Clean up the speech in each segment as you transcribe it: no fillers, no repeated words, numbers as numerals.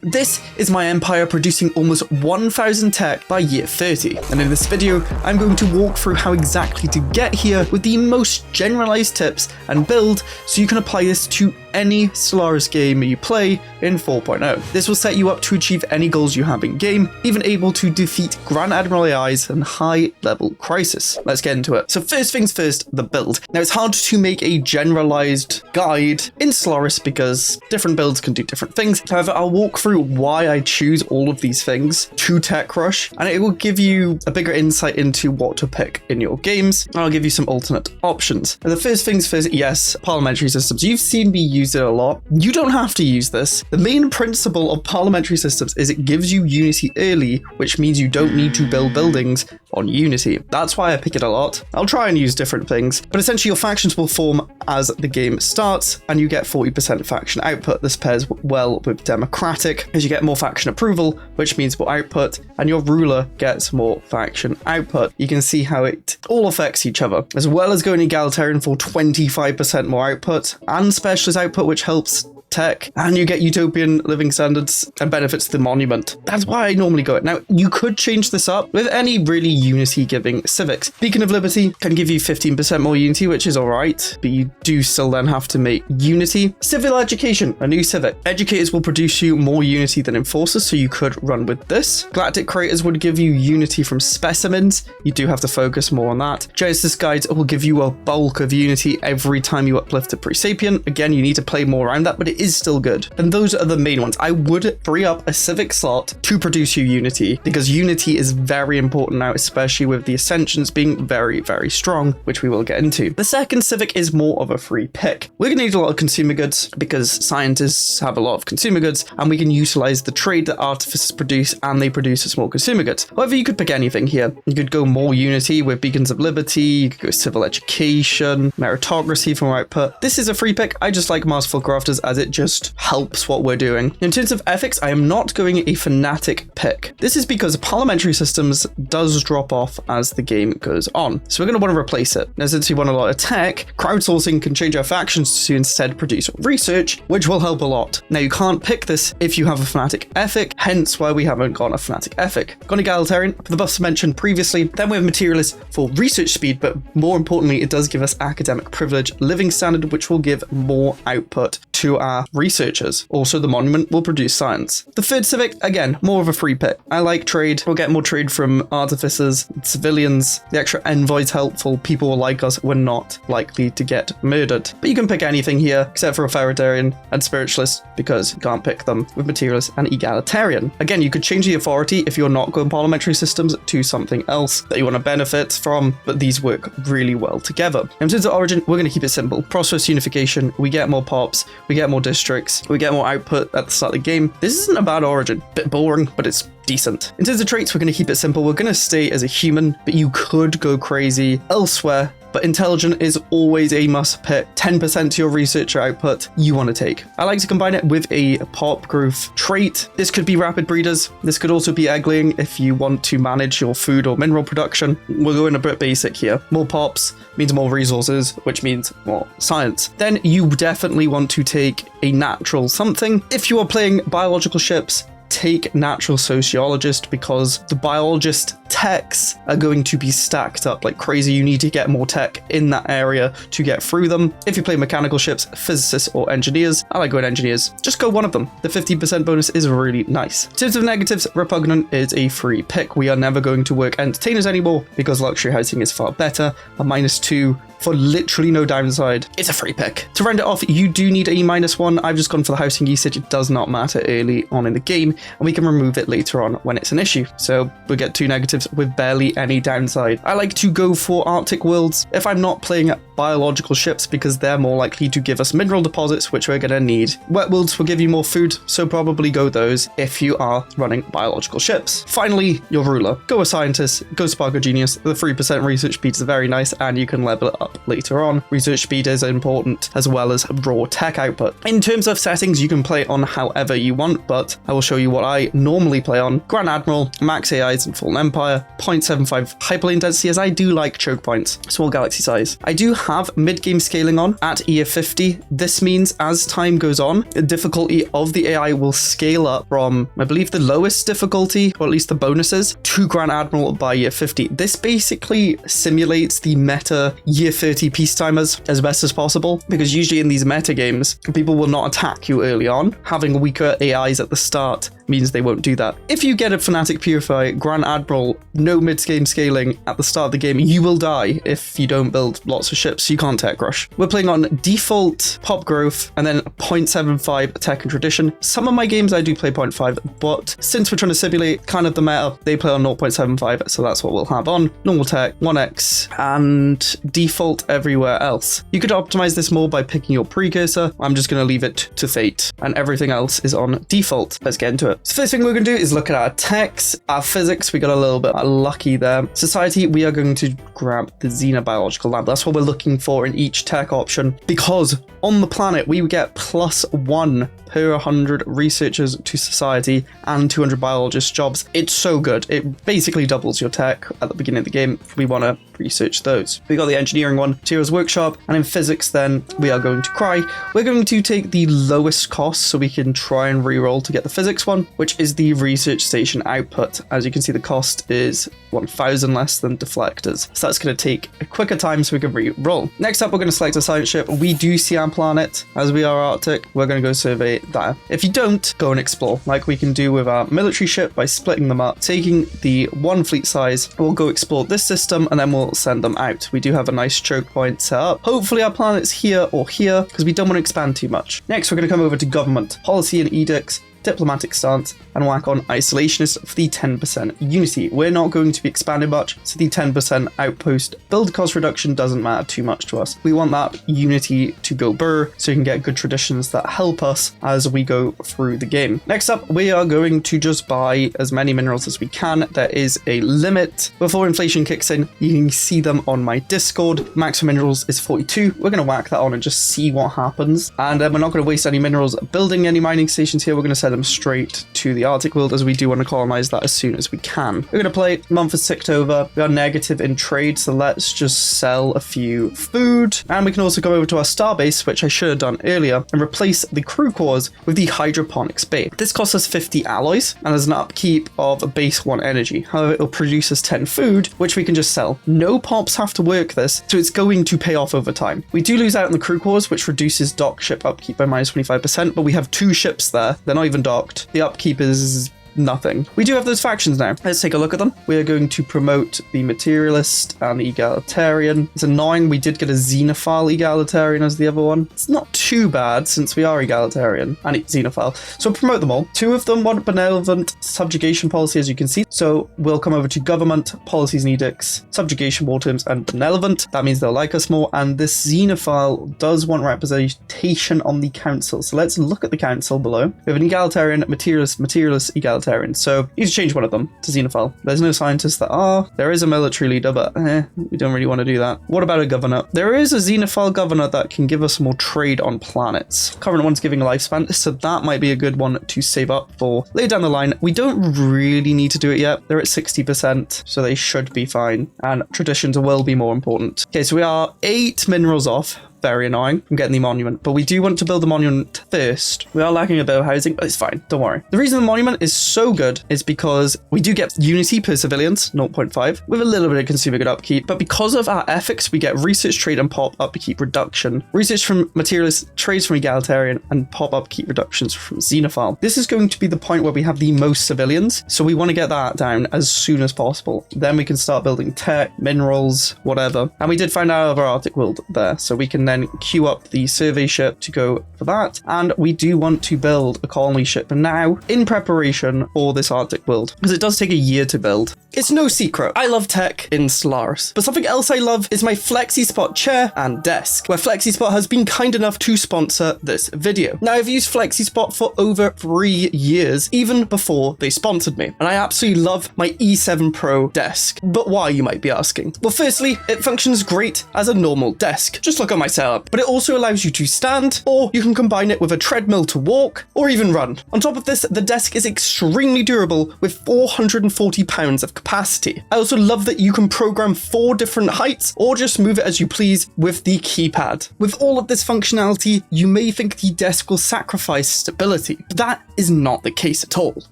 This is my empire producing almost 1,000 tech by year 30, and in this video I'm going to walk through how exactly to get here with the most generalized tips and build so you can apply this to any Stellaris game you play in 4.0. This will set you up to achieve any goals you have in game, even able to defeat Grand Admiral AIs and high level crisis. Let's get into it. So first things first, the build. Now it's hard to make a generalized guide in Stellaris because different builds can do different things. However, I'll walk through why I choose all of these things to tech rush, and it will give you a bigger insight into what to pick in your games, and I'll give you some alternate options. And the first things first, yes, parliamentary systems. You've seen me use it a lot. You don't have to use this. The main principle of parliamentary systems is it gives you unity early, which means you don't need to build buildings on unity. That's why I pick it a lot. I'll try and use different things, but essentially your factions will form as the game starts and you get 40% faction output. This pairs well with democratic as you get more faction approval, which means more output, and your ruler gets more faction output. You can see how it all affects each other, as well as going egalitarian for 25% more output and specialist output, which helps tech, and you get utopian living standards and benefits the monument. That's why I normally go it. Now, you could change this up with any really unity giving civics. Beacon of Liberty can give you 15% more unity, which is alright, but you do still then have to make unity. Civil education, a new civic. Educators will produce you more unity than enforcers, so you could run with this. Galactic creators would give you unity from specimens. You do have to focus more on that. Genesis guides will give you a bulk of unity every time you uplift a pre-sapient. Again, you need to play more around that, but it is still good. And those are the main ones. I would free up a civic slot to produce you unity, because unity is very important now, especially with the ascensions being very, very strong, which we will get into. The second civic is more of a free pick. We're gonna need a lot of consumer goods because scientists have a lot of consumer goods, and we can utilize the trade that artificers produce, and they produce a small consumer goods. However, you could pick anything here. You could go more unity with beacons of liberty, you could go civil education, meritocracy from output. This is a free pick. I just like masterful crafters as it just helps what we're doing. In terms of ethics, I am not going a fanatic pick. This is because parliamentary systems does drop off as the game goes on, so we're going to want to replace it. Now, since we want a lot of tech, crowdsourcing can change our factions to instead produce research, which will help a lot. Now, you can't pick this if you have a fanatic ethic, hence why we haven't got a fanatic ethic. Gone egalitarian for the buffs mentioned previously. Then we have materialist for research speed, but more importantly, it does give us academic privilege, living standard, which will give more output to our researchers. Also, the monument will produce science. The third civic, again, more of a free pick. I like trade. We'll get more trade from artificers, civilians. The extra envoy's helpful. People will like us. We're not likely to get murdered. But you can pick anything here except for authoritarian and spiritualist, because you can't pick them with materialist and egalitarian. Again, you could change the authority if you're not going parliamentary systems to something else that you want to benefit from, but these work really well together. In terms of origin, we're going to keep it simple. Prosperous unification. We get more pops. We get more districts. We get more output at the start of the game. This isn't a bad origin. Bit boring, but it's decent. In terms of traits, we're going to keep it simple. We're going to stay as a human, but you could go crazy elsewhere. But intelligent is always a must pick. 10% to your researcher output you want to take. I like to combine it with a pop growth trait. This could be rapid breeders. This could also be egg laying if you want to manage your food or mineral production. We're going a bit basic here. More pops means more resources, which means more science. Then you definitely want to take a natural something. If you are playing biological ships, take natural sociologist, because the biologist techs are going to be stacked up like crazy. You need to get more tech in that area to get through them. If you play mechanical ships, physicists or engineers, I like going engineers. Just go one of them. The 15% bonus is really nice. In terms of negatives, repugnant is a free pick. We are never going to work entertainers anymore because luxury housing is far better. A -2 for literally no downside. It's a free pick. To round it off, you do need a -1. I've just gone for the housing usage. It does not matter early on in the game, and we can remove it later on when it's an issue. So we get 2 negatives with barely any downside. I like to go for Arctic worlds if I'm not playing biological ships, because they're more likely to give us mineral deposits, which we're going to need. Wet worlds will give you more food, so probably go those if you are running biological ships. Finally, your ruler. Go a scientist, go spark a genius. The 3% research speed is very nice, and you can level it up later on. Research speed is important, as well as raw tech output. In terms of settings, you can play on however you want, but I will show you what I normally play on. Grand Admiral, max AIs and Fallen Empire, 0.75 hyperlane density, as I do like choke points, small galaxy size. I do have mid-game scaling on at year 50. This means as time goes on, the difficulty of the AI will scale up from, I believe, the lowest difficulty, or at least the bonuses, to Grand Admiral by year 50. This basically simulates the meta year 30 peacetimers as best as possible, because usually in these meta games, people will not attack you early on. Having weaker AIs at the start means they won't do that. If you get a Fnatic Purify Grand Admiral, no mid-game scaling at the start of the game, you will die if you don't build lots of ships, so you can't tech rush. We're playing on default pop growth and then 0.75 tech and tradition. Some of my games I do play 0.5, but since we're trying to simulate kind of the meta, they play on 0.75, so that's what we'll have on. Normal tech, 1x, and default everywhere else. You could optimize this more by picking your precursor. I'm just going to leave it to fate, and everything else is on default. Let's get into it. So first thing we're going to do is look at our techs, our physics. We got a little bit lucky there. Society, we are going to grab the Xenobiological Lab. That's what we're looking for in each tech option, because on the planet we get +1 per 100 researchers to society and 200 biologist jobs. It's so good. It basically doubles your tech at the beginning of the game. We want to research those. We got the engineering one, Materials Workshop, and in physics then we are going to cry. We're going to take the lowest cost so we can try and re-roll to get the physics one, which is the research station output. As you can see, the cost is 1,000 less than deflectors. So that's going to take a quicker time so we can re-roll. Next up, we're going to select a science ship. We do see our planet. As we are Arctic, we're going to go survey that. If you don't, go and explore, like we can do with our military ship by splitting them up, taking the one fleet size. We'll go explore this system and then we'll send them out. We do have a nice choke point set up. Hopefully our planet's here or here, because we don't want to expand too much. Next, we're going to come over to government, policy and edicts, diplomatic stance, and whack on isolationist for the 10% unity. We're not going to be expanding much, so the 10% outpost build cost reduction doesn't matter too much to us. We want that unity to go burr so you can get good traditions that help us as we go through the game. Next up, we are going to just buy as many minerals as we can. There is a limit before inflation kicks in. You can see them on my Discord. Max for minerals is 42. We're going to whack that on and just see what happens. And we're not going to waste any minerals building any mining stations here. We're going to send them straight to the Arctic world, as we do want to colonize that as soon as we can. We're going to play month is ticked over. We are negative in trade, so let's just sell a few food. And we can also go over to our starbase, which I should have done earlier, and replace the crew cores with the hydroponics bay. This costs us 50 alloys and has an upkeep of base 1 energy. However, it'll produce us 10 food, which we can just sell. No pops have to work this, so it's going to pay off over time. We do lose out on the crew cores, which reduces dock ship upkeep by -25%, but we have 2 ships there. They're not even docked. The upkeep is nothing. We do have those factions now. Let's take a look at them. We are going to promote the materialist and the egalitarian. It's annoying we did get a xenophile egalitarian as the other one. It's not too bad since we are egalitarian and xenophile. So promote them all. 2 of them want benevolent subjugation policy, as you can see. So we'll come over to government, policies and edicts, subjugation, war terms, and benevolent. That means they'll like us more. And this xenophile does want representation on the council. So let's look at the council below. We have an egalitarian, materialist, egalitarian. So you can change one of them to xenophile. There's no scientists that are. There is a military leader, but we don't really want to do that. What about a governor? There is a xenophile governor that can give us more trade on planets. Current one's giving a lifespan, so that might be a good one to save up for later down the line. We don't really need to do it yet. They're at 60%, so they should be fine. And traditions will be more important. Okay, so we are 8 minerals off. Very annoying. I'm getting the monument, but we do want to build the monument first. We are lacking a bit of housing, but it's fine. Don't worry. The reason the monument is so good is because we do get unity per civilians, 0.5, with a little bit of consumer good upkeep, but because of our ethics, we get research, trade, and pop upkeep reduction. Research from materialists, trades from egalitarian, and pop upkeep reductions from xenophile. This is going to be the point where we have the most civilians, so we want to get that down as soon as possible. Then we can start building tech, minerals, whatever. And we did find out of our Arctic world there, so we can then queue up the survey ship to go for that. And we do want to build a colony ship now in preparation for this Arctic world, because it does take a year to build. It's no secret, I love tech in Stellaris, but something else I love is my FlexiSpot chair and desk, where FlexiSpot has been kind enough to sponsor this video. Now, I've used FlexiSpot for over 3 years, even before they sponsored me, and I absolutely love my E7 Pro desk. But why, you might be asking? Well, firstly, it functions great as a normal desk. Just look at my setup. But it also allows you to stand, or you can combine it with a treadmill to walk, or even run. On top of this, the desk is extremely durable with 440 pounds of capacity. I also love that you can program 4 different heights or just move it as you please with the keypad. With all of this functionality, you may think the desk will sacrifice stability, but that is not the case at all.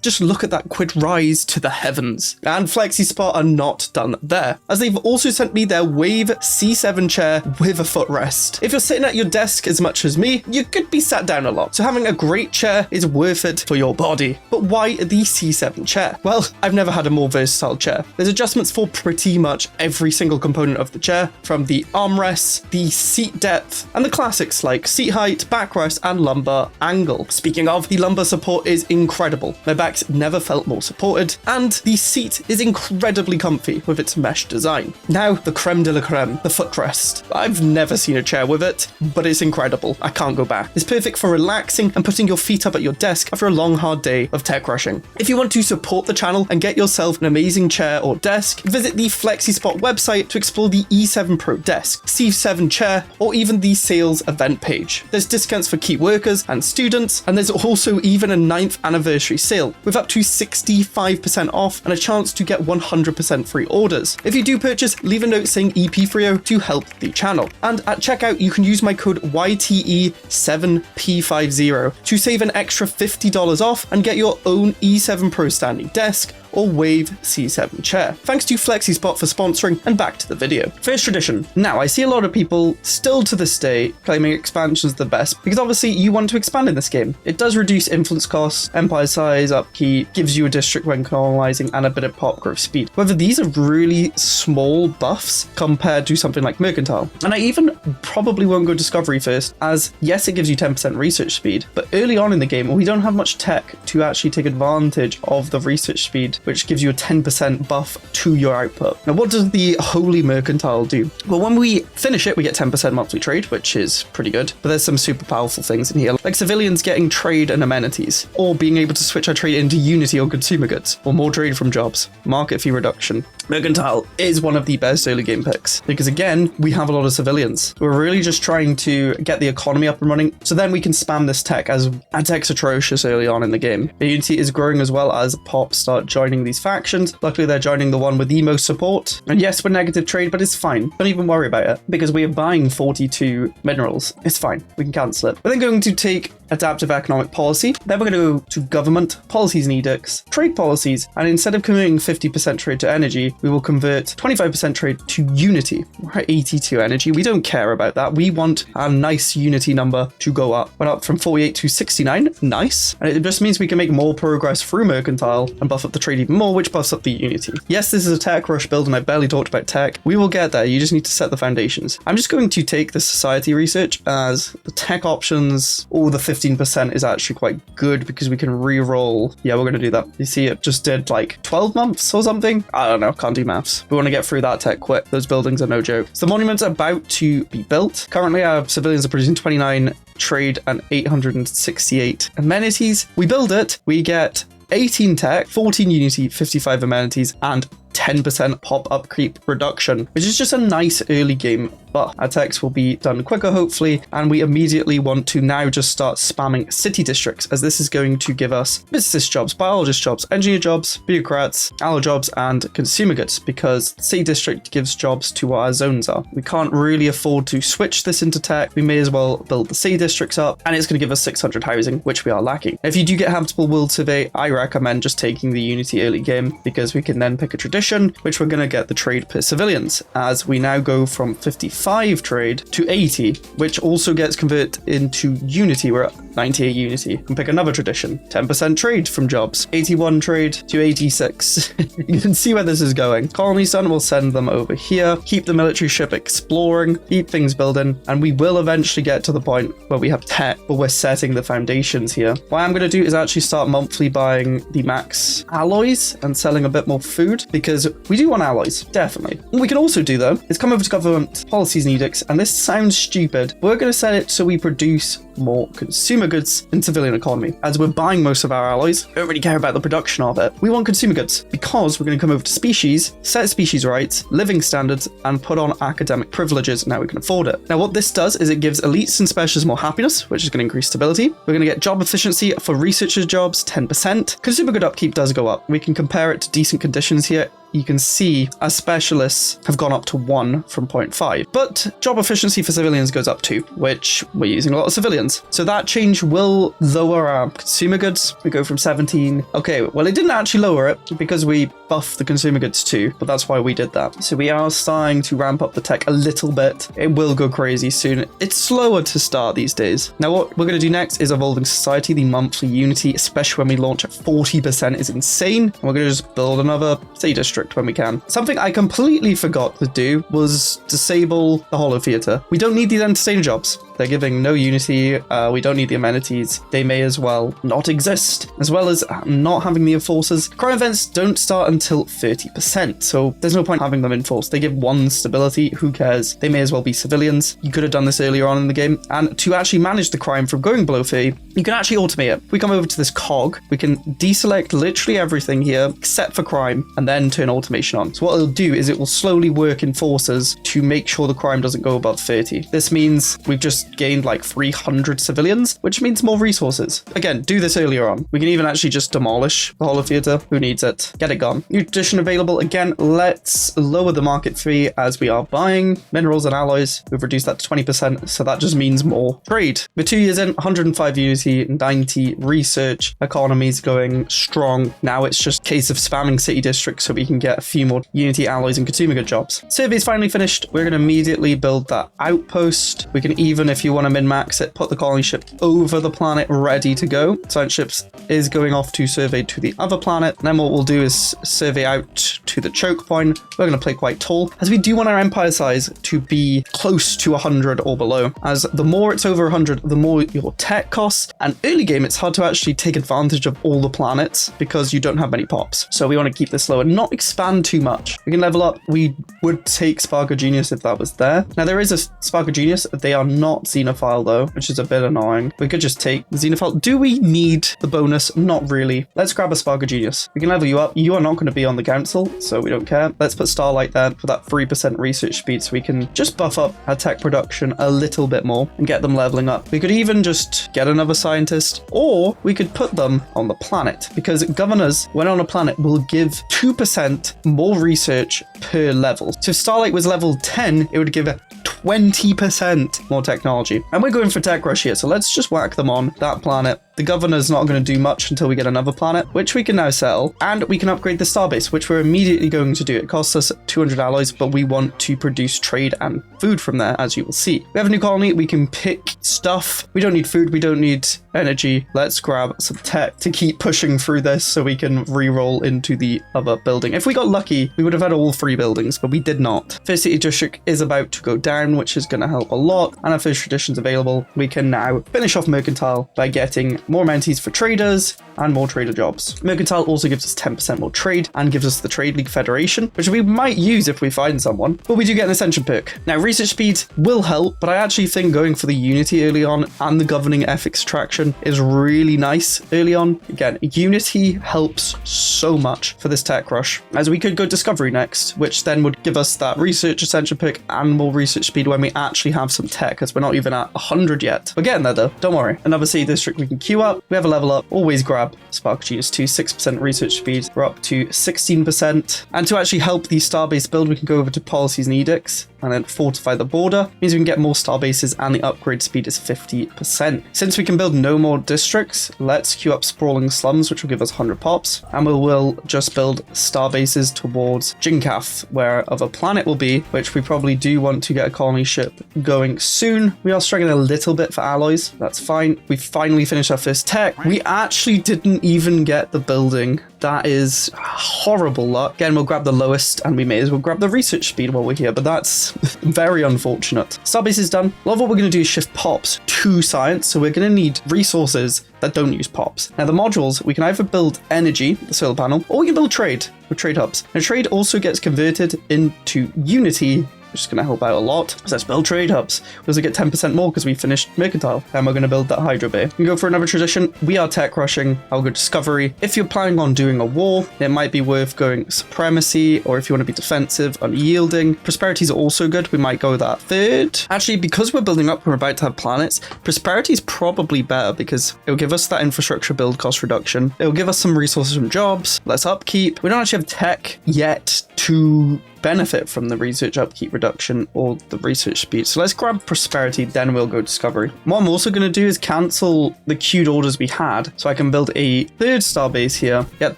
Just look at that quid rise to the heavens. And FlexiSpot are not done there, as they've also sent me their Wave C7 chair with a footrest. If you're sitting at your desk as much as me, you could be sat down a lot, so having a great chair is worth it for your body. But why the C7 chair? Well, I've never had a more versatile chair. There's adjustments for pretty much every single component of the chair, from the armrests, the seat depth, and the classics like seat height, backrest, and lumbar angle. Speaking of, the lumbar support is incredible. My back's never felt more supported, and the seat is incredibly comfy with its mesh design. Now, the creme de la creme, the footrest. I've never seen a chair with it, but it's incredible. I can't go back. It's perfect for relaxing and putting your feet up at your desk after a long, hard day of tech rushing. If you want to support the channel and get yourself an amazing chair or desk, visit the FlexiSpot website to explore the E7 Pro desk, C7 chair, or even the sales event page. There's discounts for key workers and students, and there's also even a 9th anniversary sale with up to 65% off and a chance to get 100% free orders. If you do purchase, leave a note saying EP3O to help the channel. And at checkout, you can use my code YTE7P50 to save an extra $50 off and get your own E7 Pro standing desk or Wave C7 chair. Thanks to FlexiSpot for sponsoring, and back to the video. First tradition. Now, I see a lot of people still to this day claiming expansion's the best, because obviously you want to expand in this game. It does reduce influence costs, empire size, upkeep, gives you a district when colonizing, and a bit of pop growth speed. However, these are really small buffs compared to something like Mercantile. And I even probably won't go Discovery first, as yes, it gives you 10% research speed, but early on in the game, we don't have much tech to actually take advantage of the research speed, which gives you a 10% buff to your output. Now, what does the Holy Mercantile do? Well, when we finish it, we get 10% monthly trade, which is pretty good, but there's some super powerful things in here, like civilians getting trade and amenities, or being able to switch our trade into Unity or consumer goods, or more trade from jobs, market fee reduction. Mercantile is one of the best early game picks, because again, we have a lot of civilians. We're really just trying to get the economy up and running, so then we can spam this tech, as our tech's atrocious early on in the game. Unity is growing as well as Pop start joining these factions. Luckily, they're joining the one with the most support. And yes, we're negative trade, but it's fine. Don't even worry about it, because we are buying 42 minerals. It's fine. We can cancel it. We're then going to take adaptive economic policy. Then we're going to go to government, policies and edicts, trade policies, and instead of converting 50% trade to energy, we will convert 25% trade to unity. We're at 82 energy. We don't care about that. We want our nice unity number to go up. Went up from 48 to 69. Nice. And it just means we can make more progress through Mercantile and buff up the trade even more, which buffs up the unity. Yes, this is a tech rush build, and I barely talked about tech. We will get there. You just need to set the foundations. I'm just going to take the society research, as the tech options, all the 15% is actually quite good because we can re-roll. Yeah, we're going to do that. You see, it just did like 12 months or something. I don't know. Can't do maths. We want to get through that tech quick. Those buildings are no joke. So the monument's about to be built. Currently, our civilians are producing 29 trade and 868 amenities. We build it. We get 18 tech, 14 unity, 55 amenities, and 10% pop upkeep reduction, which is just a nice early game buff. Our techs will be done quicker, hopefully, and we immediately want to now just start spamming city districts, as this is going to give us business jobs, biologist jobs, engineer jobs, bureaucrats, allo jobs, and consumer goods, because city district gives jobs to what our zones are. We can't really afford to switch this into tech. We may as well build the city districts up, and it's going to give us 600 housing, which we are lacking. If you do get habitable world survey, I recommend just taking the Unity early game, because we can then pick a tradition, which we're going to get the trade per civilians, as we now go from 55 trade to 80, which also gets converted into Unity. We're at 98 Unity. And pick another tradition, 10% trade from jobs, 81 trade to 86. You can see where this is going. Colonies done, we'll send them over here, keep the military ship exploring, keep things building, and we will eventually get to the point where we have tech, but we're setting the foundations here. What I'm going to do is actually start monthly buying the max alloys and selling a bit more food, because we do want alloys, definitely. What we can also do, though, is come over to government policies and edicts, and this sounds stupid. We're going to set it so we produce more consumer goods in civilian economy, as we're buying most of our alloys. We don't really care about the production of it. We want consumer goods, because we're going to come over to species, set species rights, living standards, and put on academic privileges. Now we can afford it. Now what this does is it gives elites and specialists more happiness, which is going to increase stability. We're going to get job efficiency for researchers jobs, 10%. Consumer good upkeep does go up. We can compare it to decent conditions here. you can see our specialists have gone up to 1 from 0.5. But job efficiency for civilians goes up 2, which we're using a lot of civilians. So that change will lower our consumer goods. We go from 17. Okay, well, it didn't actually lower it because we buffed the consumer goods too, but that's why we did that. So we are starting to ramp up the tech a little bit. It will go crazy soon. It's slower to start these days. Now, what we're going to do next is Evolving Society, the monthly unity, especially when we launch at 40% is insane. And we're going to just build another city district when we can. Something I completely forgot to do was disable the Holo Theater. We don't need these entertainer jobs. They're giving no unity. We don't need the amenities. They may as well not exist, as well as not having the enforcers. Crime events don't start until 30%, so there's no point having them enforced. They give 1 stability. Who cares? They may as well be civilians. You could have done this earlier on in the game. And to actually manage the crime from going below 30, you can actually automate it. We come over to this cog. We can deselect literally everything here except for crime and then turn automation on. So what it'll do is it will slowly work enforcers to make sure the crime doesn't go above 30. This means we've just gained like 300 civilians, which means more resources. Again, do this earlier on. We can even actually just demolish the Holo Theater. Who needs it? Get it gone. New tradition available. Again, let's lower the market fee as we are buying minerals and alloys. We've reduced that to 20%, so that just means more trade. We're 2 years in, 105 unity, 90 research. Economy's going strong. Now it's just a case of spamming city districts so we can get a few more unity alloys and consumer good jobs. Survey's finally finished. We're going to immediately build that outpost. We can even, if you want to min-max it, put the colony ship over the planet ready to go. Science ships is going off to survey to the other planet. And then what we'll do is survey out to the choke point. We're going to play quite tall, as we do want our empire size to be close to 100 or below, as the more it's over 100, the more your tech costs. And early game, it's hard to actually take advantage of all the planets because you don't have many pops. So we want to keep this low and not expand too much. We can level up. We would take Spark of Genius if that was there. Now there is a Spark of Genius. They are not Xenophile though, which is a bit annoying. We could just take the Xenophile. Do we need the bonus? Not really. Let's grab a Spark of Genius. We can level you up. You are not going to be on the council, so we don't care. Let's put Starlight there for that 3% research speed so we can just buff up our tech production a little bit more and get them leveling up. We could even just get another scientist, or we could put them on the planet, because governors, when on a planet, will give 2% more research per level. So if Starlight was level 10, it would give a 20% more technology. And we're going for tech rush here, so let's just whack them on that planet. The governor's not going to do much until we get another planet, which we can now sell, and we can upgrade the starbase, which we're immediately going to do. It costs us 200 alloys, but we want to produce trade and food from there, as you will see. We have a new colony. We can pick stuff. We don't need food. We don't need energy. Let's grab some tech to keep pushing through this so we can re-roll into the other building. If we got lucky, we would have had all 3 buildings, but we did not. First City District is about to go down, which is going to help a lot, and our first tradition's available. We can now finish off Mercantile by getting more amenities for traders and more trader jobs. Mercantile also gives us 10% more trade and gives us the Trade League Federation, which we might use if we find someone, but we do get an Ascension perk. Now, research speed will help, but I actually think going for the Unity early on and the Governing Ethics Traction is really nice early on. Again, Unity helps so much for this tech rush, as we could go Discovery next, which then would give us that research Ascension perk and more research speed when we actually have some tech, because we're not even at 100 yet. We're getting there though, don't worry. Another city district we can queue up. We have a level up. Always grab Spark Genius 2, 6% research speed. We're up to 16%. And to actually help the starbase build, we can go over to policies and edicts and then fortify the border. Means we can get more starbases and the upgrade speed is 50%. Since we can build no more districts, let's queue up Sprawling Slums, which will give us 100 pops. And we will just build starbases towards Jinkath, where other planet will be, which we probably do want to get a colony ship going soon. We are struggling a little bit for alloys. That's fine. We finally finished our first tech. We actually didn't even get the building. That is horrible luck. Again, we'll grab the lowest and we may as well grab the research speed while we're here, but that's very unfortunate. Starbase is done. A lot of what we're going to do is shift pops to science, so we're going to need resources that don't use pops. Now the modules, we can either build energy, the solar panel, or we can build trade with trade hubs. Now trade also gets converted into unity which is going to help out a lot. So let's build trade hubs. We also get 10% more because we finished mercantile, and we're going to build that hydro bay. We go for another tradition. We are tech rushing. I'll go discovery. If you're planning on doing a war, it might be worth going supremacy, or if you want to be defensive, unyielding. Prosperity is also good. We might go that third. Actually, because we're building up, we're about to have planets. Prosperity is probably better because it'll give us that infrastructure build cost reduction. It'll give us some resources from jobs, less upkeep. We don't actually have tech yet to benefit from the research upkeep reduction or the research speed. So let's grab prosperity, then we'll go discovery. What I'm also going to do is cancel the queued orders we had, so I can build a third star base here, get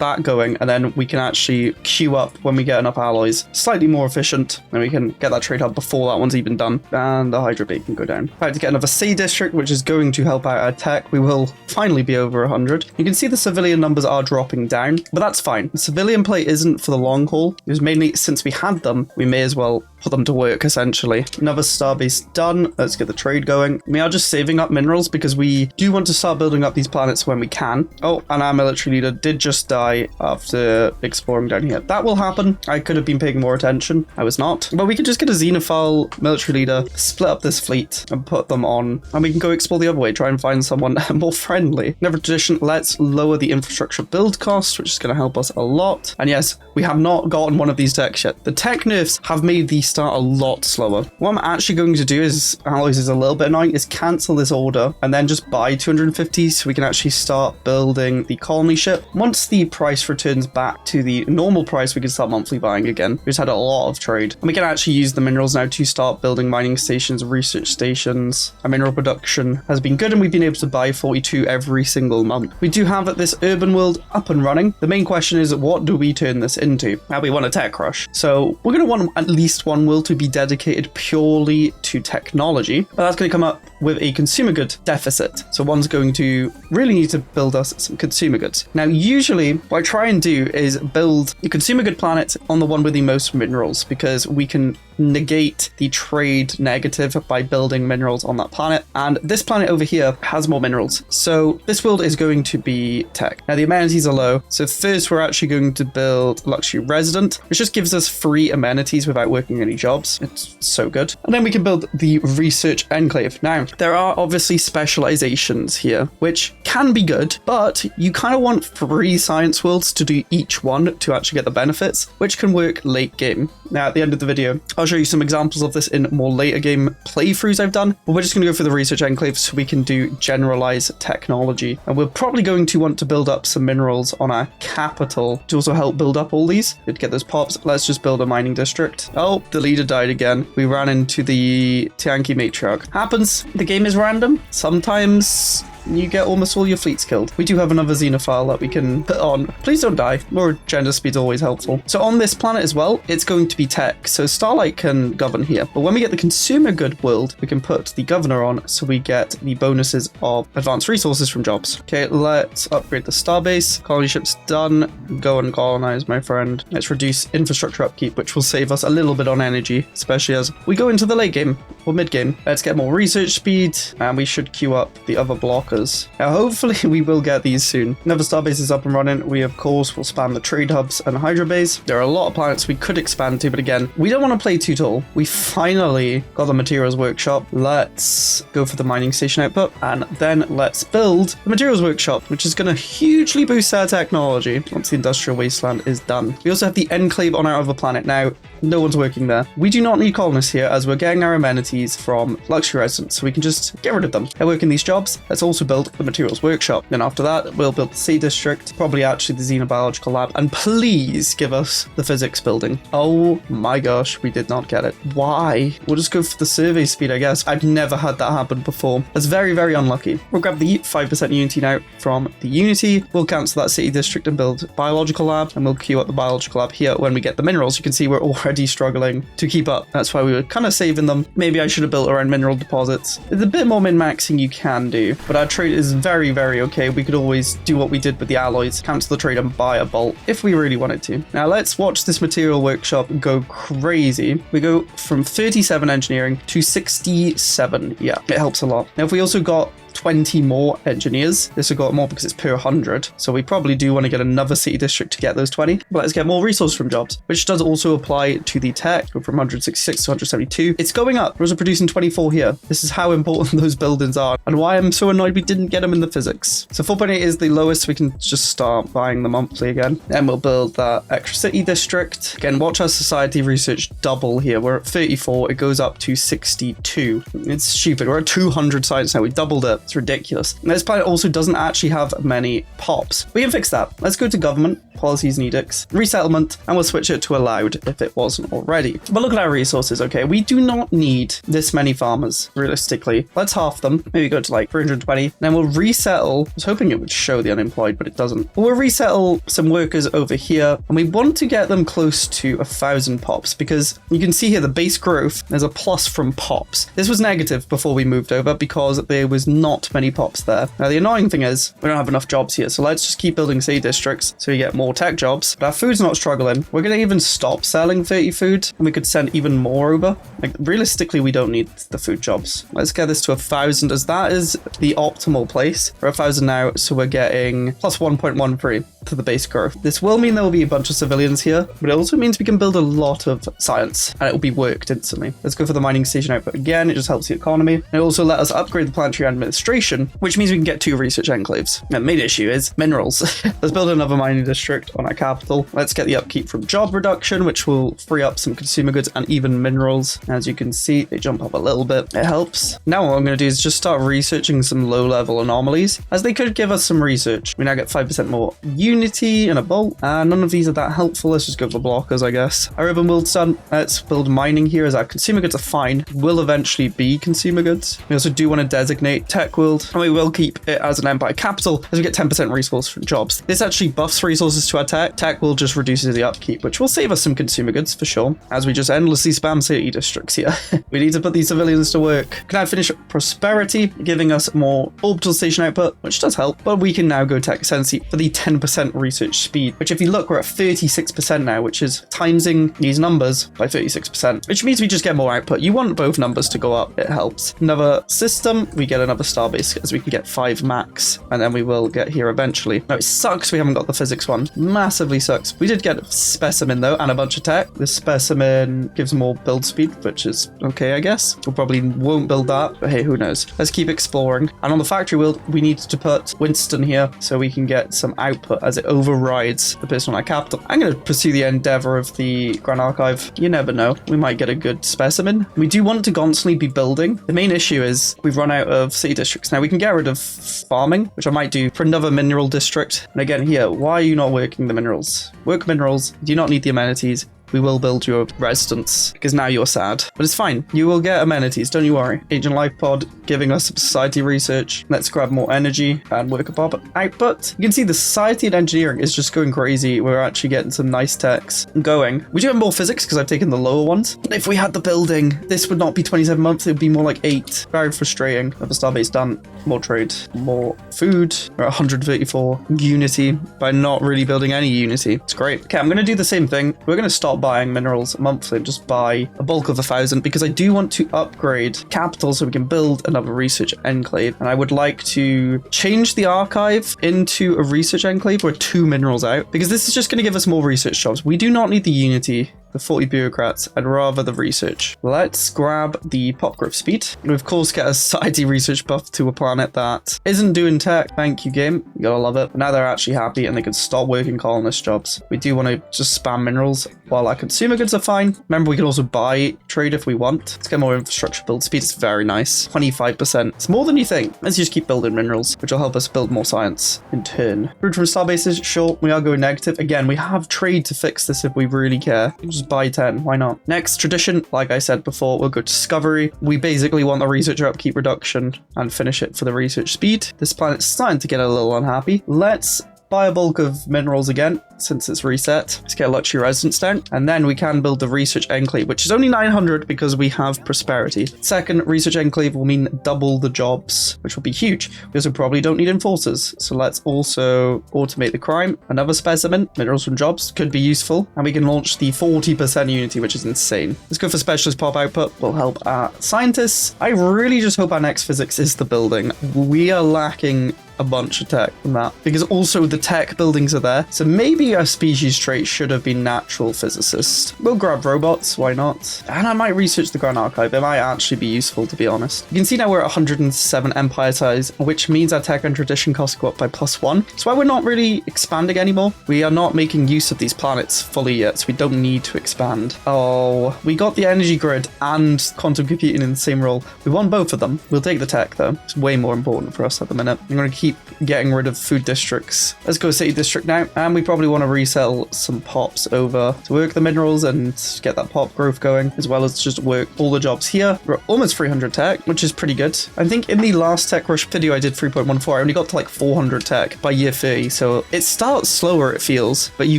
that going, and then we can actually queue up when we get enough alloys. Slightly more efficient, and we can get that trade hub before that one's even done, and the hydro bay can go down. I have to get another sea district, which is going to help out our tech. We will finally be over 100. You can see the civilian numbers are dropping down, but that's fine. The civilian play isn't for the long haul. It was mainly since we had them, we may as well put them to work, essentially. Another starbase done. Let's get the trade going. We are just saving up minerals because we do want to start building up these planets when we can. Oh, and our military leader did just die after exploring down here. That will happen. I could have been paying more attention. I was not. But we could just get a xenophile military leader, split up this fleet, and put them on. And we can go explore the other way, try and find someone more friendly. Another tradition, let's lower the infrastructure build cost, which is going to help us a lot. And yes, we have not gotten one of these techs yet. The tech nerfs have made the start a lot slower. What I'm actually going to do is, alloys is a little bit annoying, is cancel this order and then just buy 250 so we can actually start building the colony ship. Once the price returns back to the normal price, we can start monthly buying again. We just had a lot of trade. And we can actually use the minerals now to start building mining stations, research stations. Our mineral production has been good and we've been able to buy 42 every single month. We do have this urban world up and running. The main question is, what do we turn this into? Now we want a tech rush. So we're going to want at least one world to be dedicated purely to technology, but that's going to come up with a consumer good deficit. So one's going to really need to build us some consumer goods. Now, usually what I try and do is build a consumer good planet on the one with the most minerals, because we can negate the trade negative by building minerals on that planet. And this planet over here has more minerals. So this world is going to be tech. Now the amenities are low. So first we're actually going to build luxury resident, which just gives us free amenities without working any jobs. It's so good. And then we can build the research enclave. Now there are obviously specializations here, which can be good, but you kind of want 3 science worlds to do each one to actually get the benefits, which can work late game. Now at the end of the video, I'll show you some examples of this in more later game playthroughs I've done, but we're just going to go for the research enclave so we can do generalized technology. And we're probably going to want to build up some minerals on our capital to also help build up all these. Good to get those pops. Let's just build a mining district. Oh, the leader died again. We ran into the Tianqi matriarch. Happens. The game is random. Sometimes you get almost all your fleets killed. We do have another xenophile that we can put on. Please don't die. More gender speed is always helpful. So on this planet as well, it's going to be tech. So Starlight can govern here. But when we get the consumer good world, we can put the governor on so we get the bonuses of advanced resources from jobs. Okay, let's upgrade the starbase. Colony ship's done. Go and colonize, my friend. Let's reduce infrastructure upkeep, which will save us a little bit on energy, especially as we go into the late game or mid game. Let's get more research speed, and we should queue up the other block. Now hopefully we will get these soon. Another starbase is up and running. We of course will spam the trade hubs and hydro bays. There are a lot of planets we could expand to, but again, we don't want to play too tall. We finally got the materials workshop. Let's go for the mining station output, and then let's build the materials workshop, which is going to hugely boost our technology once the industrial wasteland is done. We also have the enclave on our other planet. Now no one's working there. We do not need colonists here as we're getting our amenities from luxury residents, so we can just get rid of them. They're working these jobs. Let's also build the materials workshop. Then after that, we'll build the sea district, probably actually the xenobiological lab, and please give us the physics building. Oh my gosh, we did not get it. Why? We'll just go for the survey speed, I guess. I've never had that happen before. That's very, very unlucky. We'll grab the 5% unity now from the unity. We'll cancel that city district and build biological lab, and we'll queue up the biological lab here when we get the minerals. You can see we're already struggling to keep up. That's why we were kind of saving them. Maybe I should have built around mineral deposits. There's a bit more min-maxing you can do, but our trade is very, very okay. We could always do what we did with the alloys, cancel the trade and buy a bolt if we really wanted to. Now let's watch this material workshop go crazy. We go from 37 engineering to 67. Yeah, it helps a lot. Now if we also got 20 more engineers. This will go up more because it's per 100. So we probably do want to get another city district to get those 20. But let's get more resources from jobs, which does also apply to the tech. Go from 166 to 172. It's going up. We're also producing 24 here. This is how important those buildings are and why I'm so annoyed we didn't get them in the physics. So 4.8 is the lowest. We can just start buying the monthly again. Then we'll build that extra city district. Again, watch our society research double here. We're at 34. It goes up to 62. It's stupid. We're at 200 science now. We doubled it. It's ridiculous. And this planet also doesn't actually have many pops. We can fix that. Let's go to government, policies and edicts, resettlement, and we'll switch it to allowed if it wasn't already. But look at our resources, okay? We do not need this many farmers, realistically. Let's half them. Maybe go to like 320. Then we'll resettle. I was hoping it would show the unemployed, but it doesn't. But we'll resettle some workers over here, and we want to get them close to 1,000 pops because you can see here the base growth, there's a plus from pops. This was negative before we moved over because there was not many pops there. Now, the annoying thing is we don't have enough jobs here, so let's just keep building city districts so we get more tech jobs. But our food's not struggling. We're going to even stop selling 30 food, and we could send even more over. Like, realistically, we don't need the food jobs. Let's get this to 1,000 as that is the optimal place. We're 1,000 now, so we're getting plus 1.13 to the base growth. This will mean there will be a bunch of civilians here, but it also means we can build a lot of science and it will be worked instantly. Let's go for the mining station output again. It just helps the economy. And it also let us upgrade the planetary administration, which means we can get 2 research enclaves. The main issue is minerals. Let's build another mining district on our capital. Let's get the upkeep from job reduction, which will free up some consumer goods and even minerals. As you can see, they jump up a little bit. It helps. Now what I'm going to do is just start researching some low-level anomalies, as they could give us some research. We now get 5% more unity and a bolt. None of these are that helpful. Let's just go for blockers, I guess. Our urban world's done. Let's build mining here as our consumer goods are fine. Will eventually be consumer goods. We also do want to designate tech world, and we will keep it as an empire capital as we get 10% resource from jobs. This actually buffs resources to our tech. Tech will just reduce the upkeep, which will save us some consumer goods for sure, as we just endlessly spam city districts here. We need to put these civilians to work. Can I finish prosperity, giving us more orbital station output, which does help, but we can now go tech ascendancy for the 10% research speed, which if you look, we're at 36% now, which is timesing these numbers by 36%, which means we just get more output. You want both numbers to go up. It helps. Another system, we get another starbase as we can get 5 max, and then we will get here eventually. Now, it sucks we haven't got the physics one. Massively sucks. We did get a specimen though, and a bunch of tech. This specimen gives more build speed, which is okay, I guess. We'll probably won't build that, but hey, who knows? Let's keep exploring. And on the factory world, we need to put Winston here so we can get some output as it overrides the person on our capital. I'm going to pursue the endeavor of the Grand Archive. You never know. We might get a good specimen. We do want to constantly be building. The main issue is we've run out of city districts. Now we can get rid of farming, which I might do for another mineral district. And again here, why are you not working the minerals? Work minerals. Do you not need the amenities? We will build your residence because now you're sad. But it's fine. You will get amenities. Don't you worry. Agent Life Pod giving us some society research. Let's grab more energy and worker pop output. You can see the society and engineering is just going crazy. We're actually getting some nice techs going. We do have more physics because I've taken the lower ones. If we had the building, this would not be 27 months. It would be more like 8. Very frustrating. Have a starbase done. More trade. More food. We're at 134 unity by not really building any unity. It's great. Okay, I'm going to do the same thing. We're going to stop buying minerals monthly and just buy a bulk of 1,000 because I do want to upgrade capital so we can build another research enclave, and I would like to change the archive into a research enclave. We're 2 minerals out because this is just going to give us more research jobs. We do not need the unity, the 40 bureaucrats, and rather the research. Let's grab the pop growth speed. We of course get a society research buff to a planet that isn't doing tech. Thank you, game. You gotta love it. But now they're actually happy and they can stop working colonist jobs. We do want to just spam minerals while our consumer goods are fine. Remember, we can also buy trade if we want. Let's get more infrastructure build speed. It's very nice. 25%. It's more than you think. Let's just keep building minerals, which will help us build more science in turn. Food from star bases. Sure, we are going negative. Again, we have trade to fix this if we really care. Just buy 10. Why not? Next, tradition. Like I said before, we'll go discovery. We basically want the researcher upkeep reduction and finish it for the research speed. This planet's starting to get a little unhappy. Let's buy a bulk of minerals again, since it's reset. Let's get a luxury residence down, and then we can build the research enclave, which is only 900 because we have prosperity. Second, research enclave will mean double the jobs, which will be huge. We also probably don't need enforcers, so let's also automate the crime. Another specimen, minerals from jobs, could be useful, and we can launch the 40% unity, which is insane. Let's go for specialist pop output. Will help our scientists. I really just hope our next physics is the building. We are lacking a bunch of tech from that, because also the tech buildings are there, so maybe our species trait should have been natural physicist. We'll grab robots, why not? And I might research the Grand Archive. It might actually be useful, to be honest. You can see now we're at 107 empire size, which means our tech and tradition costs go up by +1. So why we're not really expanding anymore. We are not making use of these planets fully yet, so we don't need to expand. Oh, we got the energy grid and quantum computing in the same role. We want both of them. We'll take the tech though. It's way more important for us at the minute. I'm going to keep getting rid of food districts. Let's go city district now, and we probably want to resell some pops over to work the minerals and get that pop growth going, as well as just work all the jobs here. We're almost 300 tech, which is pretty good. I think in the last tech rush video I did 3.14, I only got to like 400 tech by year 30, so it starts slower, it feels, but you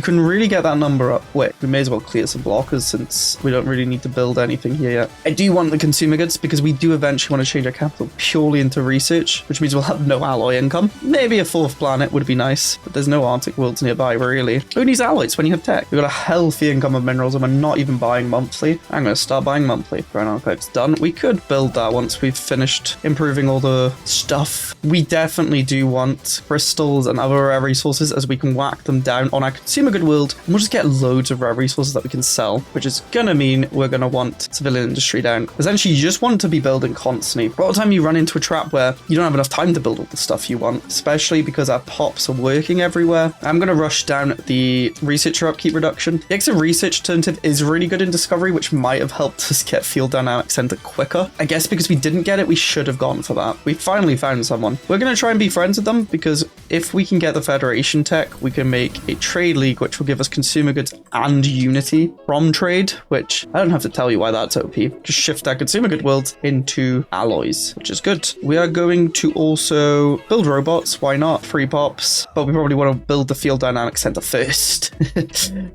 can really get that number up quick. We may as well clear some blockers since we don't really need to build anything here yet. I do want the consumer goods because we do eventually want to change our capital purely into research, which means we'll have no alloy income. Maybe a fourth planet would be nice, but there's no Arctic worlds nearby, really. Who needs alloys when you have tech? We've got a healthy income of minerals and we're not even buying monthly. I'm going to start buying monthly. Grand Archive's done. We could build that once we've finished improving all the stuff. We definitely do want crystals and other rare resources, as we can whack them down on our consumer good world, and we'll just get loads of rare resources that we can sell, which is going to mean we're going to want civilian industry down. Essentially, you just want to be building constantly. But all the time you run into a trap where you don't have enough time to build all the stuff you want, especially because our pops are working everywhere. I'm going to rush down the researcher upkeep reduction. The extra research alternative is really good in discovery, which might have helped us get field dynamic center quicker. I guess because we didn't get it, we should have gone for that. We finally found someone. We're going to try and be friends with them, because if we can get the Federation tech, we can make a trade league, which will give us consumer goods and unity from trade, which I don't have to tell you why that's OP. Just shift our consumer good worlds into alloys, which is good. We are going to also build robots. Why not? Free pops, but we probably want to build the field dynamic center first.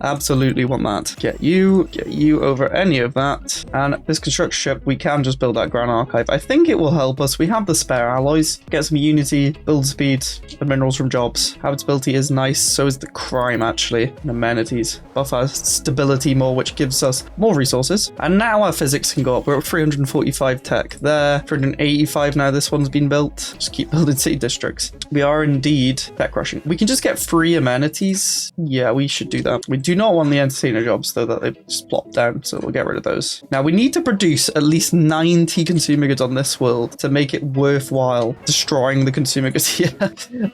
Absolutely want that. Get you over any of that. And this construction ship, we can just build that Grand Archive. I think it will help us. We have the spare alloys, get some unity, build speed, and minerals from jobs. Habitability is nice, so is the crime actually, and amenities. Buff our stability more, which gives us more resources. And now our physics can go up. We're at 345 tech there, 385 now this one's been built. Just keep building city districts. We are indeed tech rushing. We can just get free amenities. Yeah, we should do that. We do not want the entertainer jobs though, that they just plop down, so we'll get rid of those. Now we need to produce at least 90 consumer goods on this world to make it worthwhile destroying the consumer goods here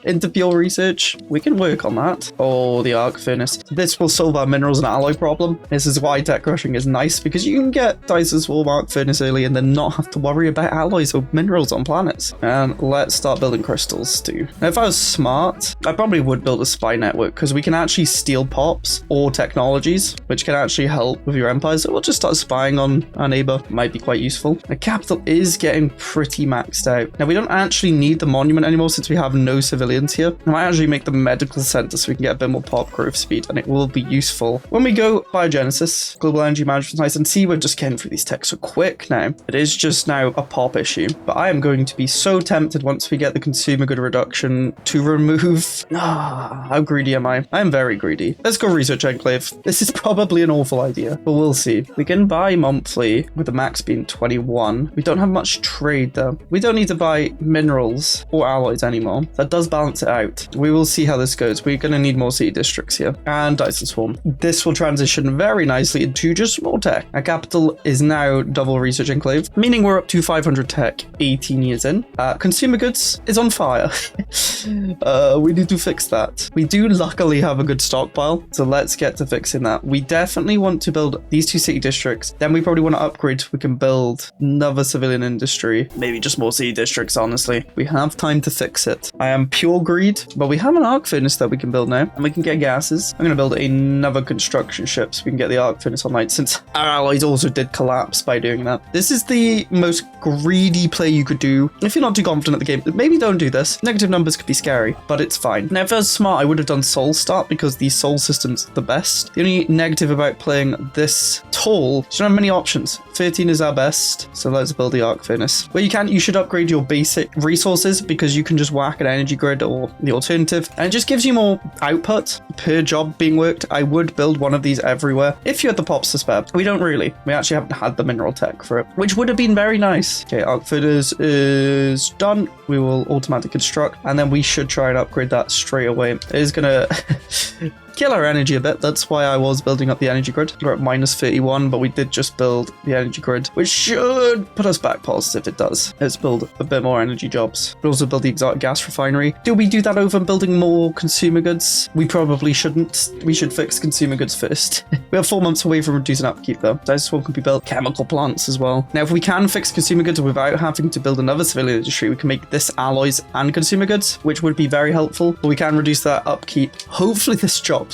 into pure research. We can work on that. Oh, the arc furnace. This will solve our minerals and alloy problem. This is why tech rushing is nice, because you can get Dyson Swarm arc furnace early and then not have to worry about alloys or minerals on planets. And let's start building crystals too. Now, if I was smart, I probably would build a spy network, because we can actually steal pops or technologies, which can actually help with your empire. So we'll just start spying on our neighbor. Might be quite useful. The capital is getting pretty maxed out. Now, we don't actually need the monument anymore since we have no civilians here. I might actually make the medical center so we can get a bit more pop growth speed, and it will be useful when we go biogenesis. Global energy management's nice, and see, we're just getting through these techs so quick now. It is just now a pop issue, but I am going to be so tempted once we get the consumer good reduction to remove. How greedy am I? I am very greedy. Let's go research enclave. This is probably an awful idea, but we'll see. We can buy monthly with the max being 21. We don't have much trade though. We don't need to buy minerals or alloys anymore. That does balance it out. We will see how this goes. We're going to need more city districts here. And Dyson Swarm. This will transition very nicely into just more tech. Our capital is now double research enclave, meaning we're up to 500 tech 18 years in. Consumer goods is on fire. We need to fix that. We do luckily have a good stockpile, so let's get to fixing that. We definitely want to build these two city districts. Then we probably want to upgrade. We can build another civilian industry, maybe just more city districts. Honestly, we have time to fix it. I am pure greed, but we have an arc furnace that we can build now, and we can get gases. I'm going to build another construction ship so we can get the arc furnace online, since our alloys also did collapse by doing that. This is the most greedy play you could do if you're not too confident at the game. Maybe don't do this. Negative numbers could be scary, but it's fine. Now, if I was smart, I would have done Soul Start because the Soul system's the best. The only negative about playing this tall, you don't have many options. 13 is our best, so let's build the arc furnace. Where you can, you should upgrade your basic resources because you can just whack an energy grid or the alternative, and it just gives you more output per job being worked. I would build one of these everywhere if you had the pops to spare. We don't really. We actually haven't had the mineral tech for it, which would have been very nice. Okay, arc furnace is done. We will automatically construct, and then we should try and upgrade that straight away. It is gonna kill our energy a bit. That's why I was building up the energy grid. We're at minus 31, but we did just build the energy grid, which should put us back positive. It does. Let's build a bit more energy jobs. We'll also build the exotic gas refinery. Do we do that over building more consumer goods? We probably shouldn't. We should fix consumer goods first. We have 4 months away from reducing upkeep though. This one could be built. Chemical plants as well. Now, if we can fix consumer goods without having to build another civilian industry, we can make this alloys and consumer goods, which would be very helpful. But we can reduce that upkeep. Hopefully this drops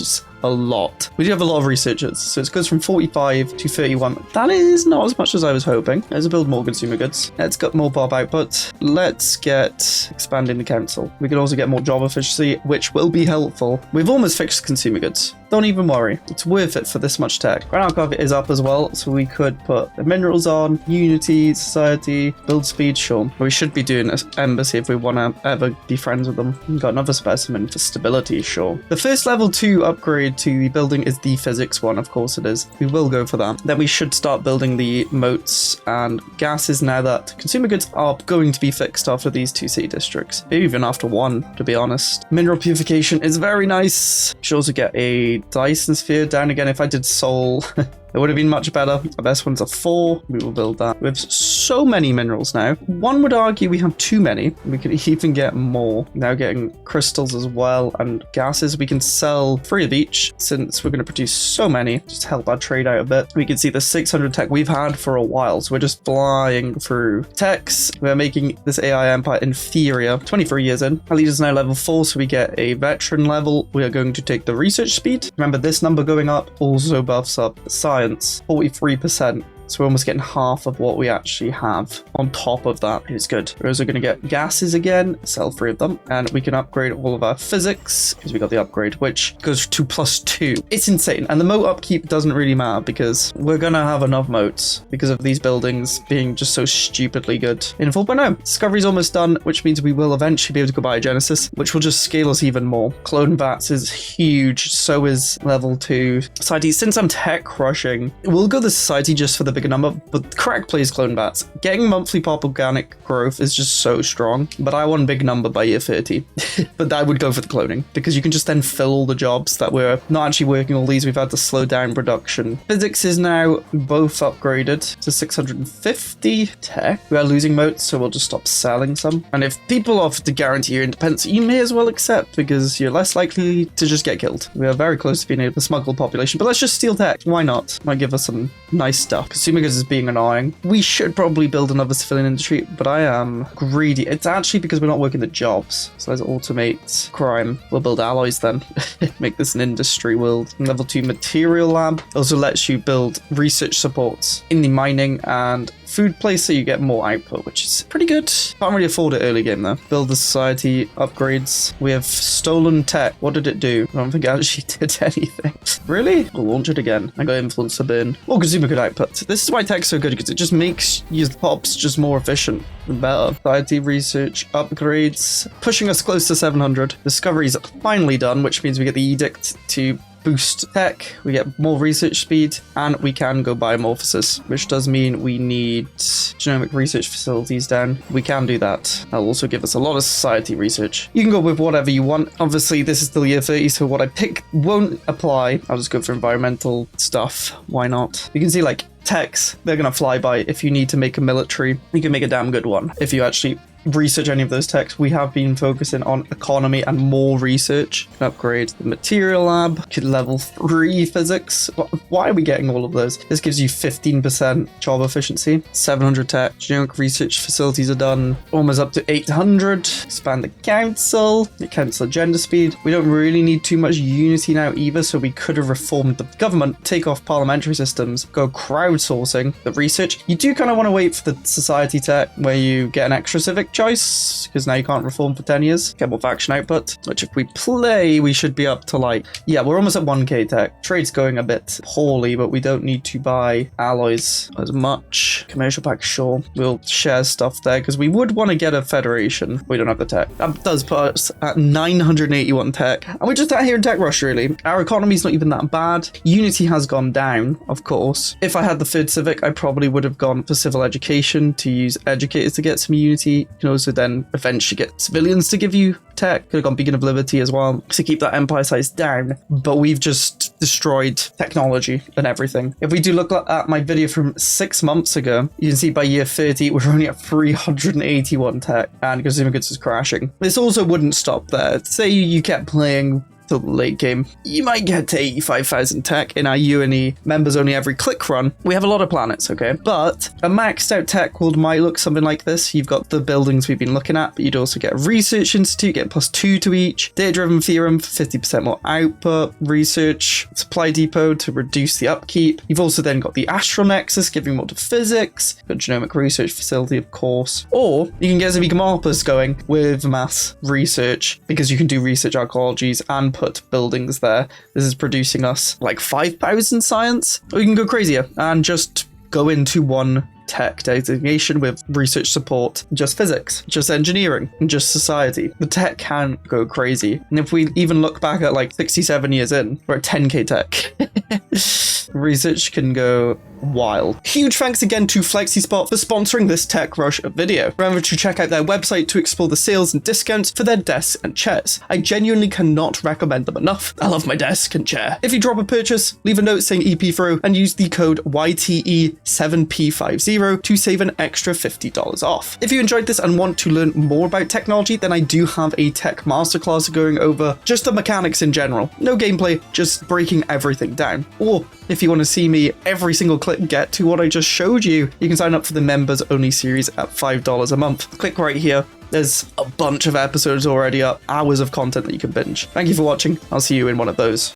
a lot. We do have a lot of researchers, so it goes from 45 to 31. That is not as much as I was hoping. Let's build more consumer goods. Let's get more Bob output. Let's get expanding the council. We can also get more job efficiency, which will be helpful. We've almost fixed consumer goods. Don't even worry. It's worth it for this much tech. Ground archive is up as well, so we could put the minerals on, unity, society, build speed, sure. We should be doing this embassy if we want to ever be friends with them. We've got another specimen for stability, sure. The first level 2 upgrade to the building is the physics one, of course it is. We will go for that. Then we should start building the moats and gases now that consumer goods are going to be fixed after these 2 city districts. Maybe even after 1, to be honest. Mineral purification is very nice. Should also get a Dyson sphere down again. If I did soul, it would have been much better. Our best one's a 4. We will build that. We have so many minerals now. One would argue we have too many. We could even get more. Now getting crystals as well and gases. We can sell 3 of each since we're going to produce so many. Just help our trade out a bit. We can see the 600 tech we've had for a while. So we're just flying through techs. We're making this AI empire inferior. 23 years in. Our leader's now level 4, so we get a veteran level. We are going to take the research speed. Remember, this number going up also buffs up science. 43%. So we're almost getting half of what we actually have on top of that. It's good. We're also going to get gases again, sell 3 of them, and we can upgrade all of our physics because we got the upgrade, which goes to +2. It's insane. And the moat upkeep doesn't really matter because we're going to have enough moats because of these buildings being just so stupidly good. In 4.0, discovery's almost done, which means we will eventually be able to go biogenesis, which will just scale us even more. Clone bats is huge. So is level 2. Society, since I'm tech crushing, we'll go the society just for the bigger number, but crack plays clone bats. Getting monthly pop organic growth is just so strong, but I want big number by year 30. But I would go for the cloning because you can just then fill all the jobs that we're not actually working all these. We've had to slow down production. Physics is now both upgraded to 650 tech. We are losing moats, so we'll just stop selling some. And if people offer to guarantee your independence, you may as well accept because you're less likely to just get killed. We are very close to being able to smuggle population, but let's just steal tech. Why not? Might give us some nice stuff. Consumer goods is being annoying. We should probably build another civilian industry, but I am greedy. It's actually because we're not working the jobs. So let's automate crime. We'll build alloys then. Make this an industry world. Level 2 material lab also lets you build research supports in the mining and food place so you get more output, which is pretty good. Can't really afford it early game though. Build the society upgrades. We have stolen tech. What did it do? I don't think it actually did anything. Really? We'll launch it again. I got influence to burn. More consumer good output. This is why tech's so good because it just makes your pops just more efficient and better. Society research upgrades, pushing us close to 700. Discovery's finally done, which means we get the edict to boost tech, we get more research speed, and we can go biomorphosis, which does mean we need genomic research facilities down. We can do that. That'll also give us a lot of society research. You can go with whatever you want. Obviously, this is still year 30, so what I pick won't apply. I'll just go for environmental stuff. Why not? You can see, like, techs, they're gonna fly by. If you need to make a military, you can make a damn good one. If you actually research any of those techs, we have been focusing on economy and more research. Can upgrade the material lab, could level 3 physics. Why are we getting all of those? This gives you 15% job efficiency, 700 tech, genomic research facilities are done, almost up to 800. Expand the council agenda speed. We don't really need too much unity now either, so we could have reformed the government, take off parliamentary systems, go crowdsourcing the research. You do kind of want to wait for the society tech where you get an extra civic choice, because now you can't reform for 10 years. Get more faction output, which if we play, we should be up to like, yeah, we're almost at 1k tech. Trade's going a bit poorly, but we don't need to buy alloys as much. Commercial pack, sure. We'll share stuff there, because we would want to get a federation. We don't have the tech. That does put us at 981 tech. And we're just out here in tech rush, really. Our economy's not even that bad. Unity has gone down, of course. If I had the third civic, I probably would have gone for civil education to use educators to get some unity. You can also then eventually get civilians to give you tech. Could have gone Beacon of Liberty as well to keep that empire size down, but we've just destroyed technology and everything. If we do look at my video from 6 months ago, you can see by year 30 we're only at 381 tech, and consumer goods is crashing. This also wouldn't stop there. Say you kept playing till the late game, you might get to 85,000 tech in our UNE members only every click run. We have a lot of planets, okay? But a maxed out tech world might look something like this. You've got the buildings we've been looking at, but you'd also get a research institute, get +2 to each, data-driven theorem for 50% more output, research, supply depot to reduce the upkeep. You've also then got the astral nexus, giving more to physics, got genomic research facility, of course, or you can get Zavika Marpus going with mass research, because you can do research archaeologies and put buildings there. This is producing us like 5,000 science. Or you can go crazier and just go into one tech designation with research support, just physics, just engineering, and just society. The tech can go crazy. And if we even look back at like 67 years in, we're at 10k tech. Research can go wild. Huge thanks again to FlexiSpot for sponsoring this Tech Rush video. Remember to check out their website to explore the sales and discounts for their desks and chairs. I genuinely cannot recommend them enough. I love my desk and chair. If you drop a purchase, leave a note saying EP throw and use the code YTE7P50 to save an extra $50 off. If you enjoyed this and want to learn more about technology, then I do have a tech masterclass going over just the mechanics in general. No gameplay, just breaking everything down. Or if you want to see me every single click get to what I just showed you, you can sign up for the members only series at $5 a month. Click right here. There's a bunch of episodes already up, hours of content that you can binge. Thank you for watching. I'll see you in one of those.